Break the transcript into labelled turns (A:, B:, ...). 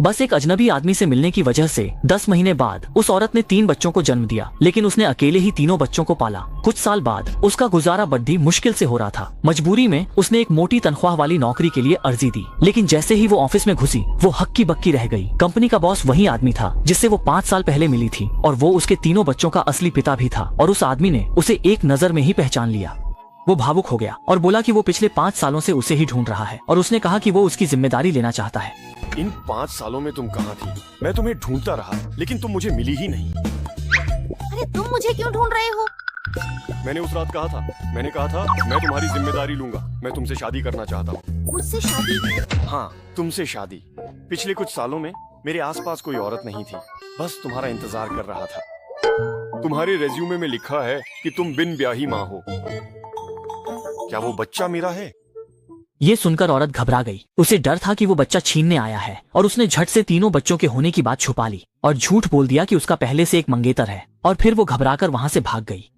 A: बस एक अजनबी आदमी से मिलने की वजह से 10 महीने बाद उस औरत ने 3 बच्चों को जन्म दिया, लेकिन उसने अकेले ही तीनों बच्चों को पाला। कुछ साल बाद उसका गुजारा बड़ी मुश्किल से हो रहा था। मजबूरी में उसने एक मोटी तनख्वाह वाली नौकरी के लिए अर्जी दी, लेकिन जैसे ही वो ऑफिस में घुसी वो हक्की बक्की रह गई। कंपनी का बॉस वही आदमी था जिससे वो 5 साल पहले मिली थी, और वो उसके तीनों बच्चों का असली पिता भी था। और उस आदमी ने उसे एक नजर में ही पहचान लिया। वो भावुक हो गया और बोला कि वो पिछले 5 सालों से उसे ही ढूंढ रहा है, और उसने कहा कि वो उसकी जिम्मेदारी लेना चाहता है।
B: इन 5 सालों में तुम कहाँ थी? मैं तुम्हें ढूंढता रहा, लेकिन तुम मुझे मिली ही नहीं।
C: अरे तुम मुझे क्यों ढूंढ रहे हो?
B: मैंने उस रात कहा था, मैंने कहा था मैं तुम्हारी जिम्मेदारी लूंगा। मैं तुमसे शादी करना चाहता हूँ।
C: मुझसे शादी?
B: हाँ, तुमसे शादी। पिछले कुछ सालों में मेरे आसपास कोई औरत नहीं थी, बस तुम्हारा इंतजार कर रहा था। तुम्हारे रेज्यूमे में लिखा है कि तुम बिन ब्याही माँ हो। क्या वो बच्चा मेरा है?
A: ये सुनकर औरत घबरा गई। उसे डर था कि वो बच्चा छीनने आया है, और उसने झट से तीनों बच्चों के होने की बात छुपा ली और झूठ बोल दिया कि उसका पहले से एक मंगेतर है, और फिर वो घबराकर वहां से भाग गई।